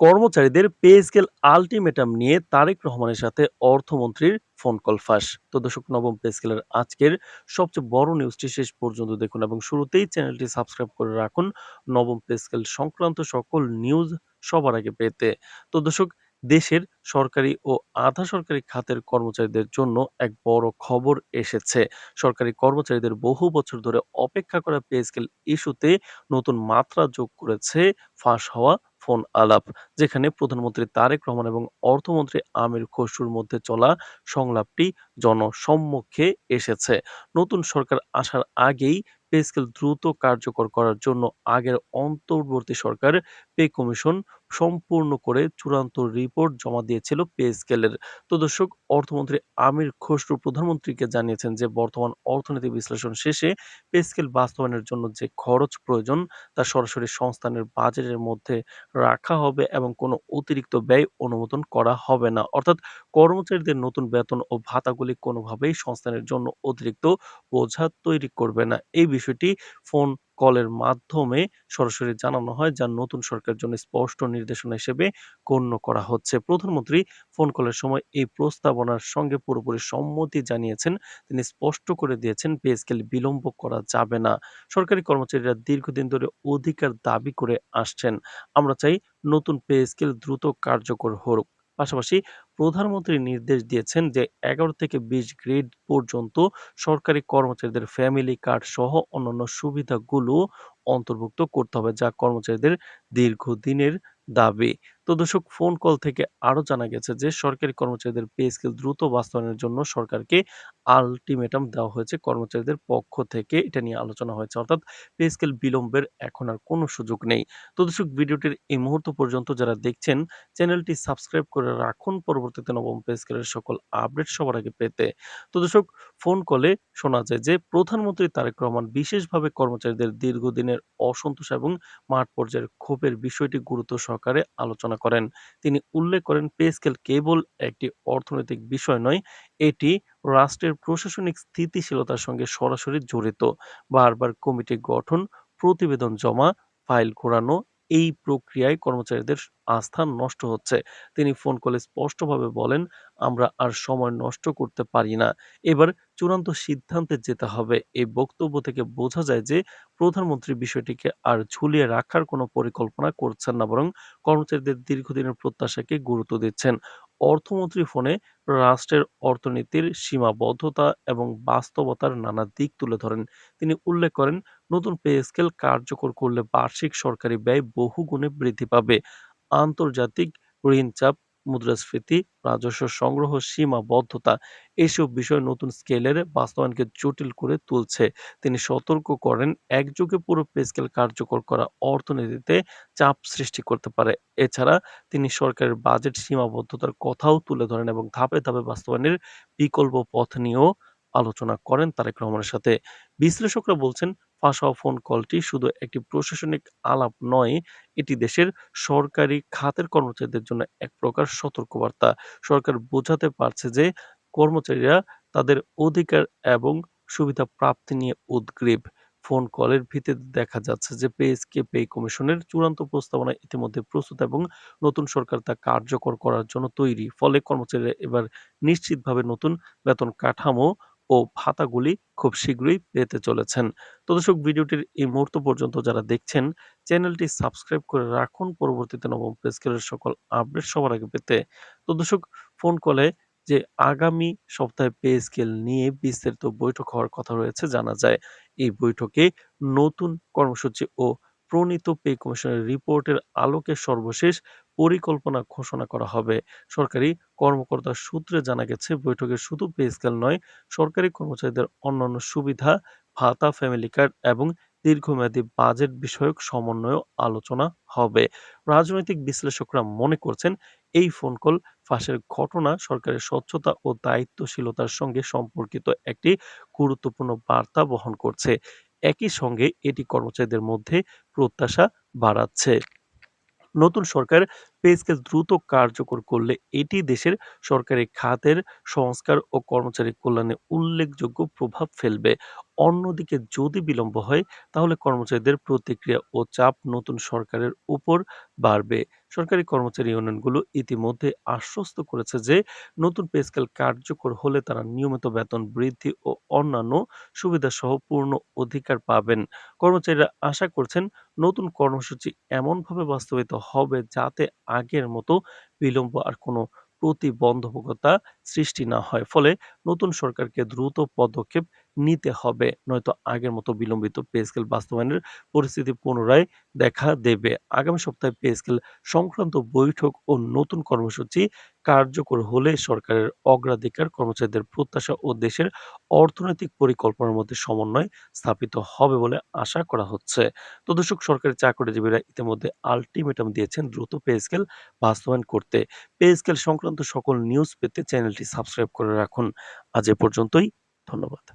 কর্মচারীদের pay scale ultimatum নিয়ে তারেক রহমানের সাথে অর্থমন্ত্রীর ফোন কল ফাঁস। তো দর্শক, নবম পে স্কেলের আজকের সবচেয়ে বড় নিউজটি শেষ পর্যন্ত দেখুন এবং শুরুতেই চ্যানেলটি সাবস্ক্রাইব করে রাখুন নবম পে স্কেল সংক্রান্ত সকল নিউজ সবার আগে পেতে। তো দর্শক, দেশের সরকারি ও আধা সরকারি খাতের কর্মচারীদের জন্য এক বড় খবর এসেছে। সরকারি কর্মচারীদের বহু বছর ধরে অপেক্ষা করা পে স্কেল ইস্যুতে নতুন মাত্রা যোগ করেছে ফাঁস হওয়া ফোন আলাপ, যেখানে প্রধানমন্ত্রী তারেক রহমান এবং অর্থমন্ত্রী আমির খসরুর মধ্যে চলা সংলাপটি জনসম্মুখে এসেছে। নতুন সরকার আসার আগেই পে স্কেল দ্রুত কার্যকর করার জন্য আগের অন্তর্বর্তী সরকার পে কমিশন সম্পূর্ণ করে চূড়ান্ত রিপোর্ট জমা দিয়েছিল পে স্কেলের। তো দর্শক, অর্থমন্ত্রী আমির খসরু প্রধানমন্ত্রীকে জানিয়েছেন যে বর্তমান অর্থনীতি বিশ্লেষণ শেষে পে স্কেল বাস্তবায়নের জন্য যে খরচ প্রয়োজন তা সরাসরি সংস্থানের বাজেটের মধ্যে রাখা হবে এবং কোনো অতিরিক্ত ব্যয় অনুমোদন করা হবে না। অর্থাৎ কর্মচারীদের নতুন বেতন ও ভাতাগুলি কোনোভাবেই সংস্থানের জন্য অতিরিক্ত বোঝা তৈরি করবে না। এই বিষয়টি ফোন কলের মাধ্যমে সরাসরি জানানো হয়, যা নতুন সরকারের জন্য স্পষ্ট নির্দেশনা হিসেবে গণ্য করা হচ্ছে। প্রধানমন্ত্রী ফোন কলের সময় এই প্রস্তাবনার সঙ্গে পুরোপুরি সম্মতি জানিয়েছেন। তিনি স্পষ্ট করে দিয়েছেন পে স্কেল বিলম্ব করা যাবে না। সরকারি কর্মচারীরা দীর্ঘদিন ধরে অধিকার দাবি করে আসছেন। আমরা চাই নতুন পে স্কেল দ্রুত কার্যকর হোক। পাশাপাশি প্রধানমন্ত্রী নির্দেশ দিয়েছেন যে ১১ থেকে ২০ গ্রেড পর্যন্ত সরকারি কর্মচারীদের ফ্যামিলি কার্ড সহ অন্যান্য সুবিধাগুলো অন্তর্ভুক্ত করতে হবে, যা কর্মচারীদের দীর্ঘদিনের দাবি। তো দর্শক, ফোন কল থেকে আরো জানা গেছে যে সরকারি কর্মচারীদের পে স্কেল দ্রুত বাস্তবায়নের জন্য সরকারকে আল্টিমেটাম দেওয়া হয়েছে কর্মচারীদের পক্ষ থেকে। এটা নিয়ে আলোচনা হয়েছে, অর্থাৎ পে স্কেল বিলম্বের এখন আর কোনো সুযোগ নেই। তো দর্শক, ভিডিওটির এই মুহূর্ত পর্যন্ত যারা দেখছেন, চ্যানেলটি সাবস্ক্রাইব করে রাখুন পরবর্তীতে নবম পে স্কেলের সকল আপডেট সবার আগে পেতে। তো দর্শক, ফোন কলে শোনা যায় যে প্রধানমন্ত্রী তারেক রহমান বিশেষভাবে কর্মচারীদের দীর্ঘদিনের অসন্তোষ এবং মাঠ পর্যায়ের ক্ষোভের বিষয়টি গুরুত্ব সহকারে আলোচনা করেন। তিনি উল্লেখ করেন পে স্কেল কেবল একটি অর্থনৈতিক বিষয় নয়, এটি রাষ্ট্রের প্রশাসনিক স্থিতিশীলতার সঙ্গে সরাসরি জড়িত। বারবার কমিটি গঠন, প্রতিবেদন জমা, ফাইল ঘোরানো, এই প্রক্রিয়ায় কর্মচারীদের আস্থা নষ্ট হচ্ছে। তিনি ফোন কলে স্পষ্টভাবে বলেন, আমরা আর সময় নষ্ট করতে পারি না। এবার চূড়ান্ত সিদ্ধান্তে যেতে হবে। এই বক্তব্য থেকে বোঝা যায় যে প্রধানমন্ত্রী বিষয়টিকে আর ঝুলিয়ে রাখার কোনো পরিকল্পনা করছেন না, বরং কর্মচারীদের দীর্ঘদিনের প্রত্যাশাকে গুরুত্ব দিচ্ছেন। অর্থমন্ত্রী ফোনে রাষ্ট্রের অর্থনীতির সীমাবদ্ধতা এবং বাস্তবতার নানা দিক তুলে ধরেন। তিনি উল্লেখ করেন, নতুন পে স্কেল কার্যকর করলে বার্ষিক সরকারি ব্যয় বহুগুণে বৃদ্ধি পাবে। আন্তর্জাতিক ঋণ চাপ, মুদ্রাস্ফীতি, রাজস্ব সংগ্রহ সীমাবদ্ধতা, এসব বিষয় নতুন স্কেলের বাস্তবায়নকে জটিল করে তুলছে। তিনি সতর্ক করেন, একযোগে পুরো পে স্কেল কার্যকর করা অর্থনীতিতে চাপ সৃষ্টি করতে পারে। এছাড়া তিনি সরকারের বাজেট সীমাবদ্ধতার কথাও তুলে ধরেন এবং ধাপে ধাপে বাস্তবায়নের বিকল্প পথ নিয়েও আলোচনা করেন তারেক রহমানের সাথে। বিশ্লেষকরা বলছেন, ফাঁস হওয়া ফোন কলটি শুধু একটি প্রশাসনিক আলাপ নয়, এটি দেশের সরকারি খাতের কর্মচারীদের জন্য এক প্রকার সতর্কবার্তা। সরকার বোঝাতে পারছে যে কর্মচারীরা তাদের অধিকার এবং সুবিধা প্রাপ্তি নিয়ে উদগ্রীব। ফোন কলের ভিত্তিতে দেখা যাচ্ছে যে পে কমিশনের চূড়ান্ত প্রস্তাবনা ইতিমধ্যে প্রস্তুত এবং নতুন সরকার তা কার্যকর করার জন্য তৈরি। ফলে কর্মচারীরা এবার নিশ্চিতভাবে নতুন বেতন কাঠামো ও ভাতাগুলি খুব শীঘ্রই পেতে চলেছেন। তো দর্শক, ভিডিওটির এই মুহূর্ত পর্যন্ত যারা দেখছেন, চ্যানেলটি সাবস্ক্রাইব করে রাখুন পরবর্তীতে নবম পে স্কেলের সকল আপডেট সবার আগে পেতে। তো দর্শক, ফোন কলে যে আগামী সপ্তাহে পে স্কেল নিয়ে বিস্তারিত বৈঠক হওয়ার কথা রয়েছে জানা যায়। এই বৈঠকে নতুন কর্মসূচি ও প্রণীত পে কমিশনের রিপোর্টের আলোকে সর্বশেষ পরিকল্পনা ঘোষণা করা হবে। সরকারি কর্মকর্তার সূত্রে জানা গেছে, বৈঠকে শুধু পে স্কেল নয়, সরকারি কর্মচারীদের অন্যান্য সুবিধা, ভাতা, ফ্যামিলি কার্ড এবং দীর্ঘমেয়াদী বাজেট বিষয়ক সমন্বয়েও আলোচনা হবে। রাজনৈতিক বিশ্লেষকরা মনে করছেন, এই ফোন কল ফাঁসের ঘটনা সরকারের স্বচ্ছতা ও দায়িত্বশীলতার সঙ্গে সম্পর্কিত একটি গুরুত্বপূর্ণ বার্তা বহন করছে। একই সঙ্গে এটি কর্মচারীদের মধ্যে প্রত্যাশা বাড়াচ্ছে। নতুন সরকার পে স্কেল দ্রুত কার্যকর করলে এটি দেশের সরকারি খাতের সংস্কার ও কর্মচারী কল্যাণে উল্লেখযোগ্য প্রভাব ফেলবে। অন্যদিকে যদি বিলম্ব হয়, তাহলে কর্মচারীদের প্রতিক্রিয়া ও চাপ নতুন সরকারের উপর বাড়বে। সরকারি কর্মচারী ইউনিয়নগুলো ইতিমধ্যে আশ্বস্ত করেছে যে নতুন পে স্কেল কার্যকর হলে তারা নিয়মিত বেতন বৃদ্ধি ও অন্যান্য সুবিধাসহ পূর্ণ অধিকার পাবেন। কর্মচারীরা আশা করছেন নতুন কর্মসূচি এমনভাবে বাস্তবায়িত হবে যাতে আগের মতো বিলম্ব আর কোনো প্রতিবন্ধকতা সৃষ্টি না হয়। ফলে নতুন সরকারকে দ্রুত পদক্ষেপ নিতে হবে, নয়তো আগের মতো বিলম্বিত পে স্কেল বাস্তবায়নের পরিস্থিতি পুনরায় দেখা দেবে। আগামী সপ্তাহে পে স্কেল সংক্রান্ত বৈঠক ও নতুন কর্মসূচি কার্যকর হলে সরকারের অগ্রাধিকার, কর্মচারীদের প্রত্যাশা ও দেশের অর্থনৈতিক পরিকল্পনার মধ্যে সমন্বয় স্থাপিত হবে বলে আশা করা হচ্ছে। তো দর্শক, সরকারি চাকরিজীবীরা ইতিমধ্যে আল্টিমেটাম দিয়েছেন দ্রুত পে স্কেল বাস্তবায়ন করতে। পে স্কেল সংক্রান্ত সকল নিউজ পেতে চ্যানেলটি সাবস্ক্রাইব করে রাখুন। আজ এ পর্যন্তই। ধন্যবাদ।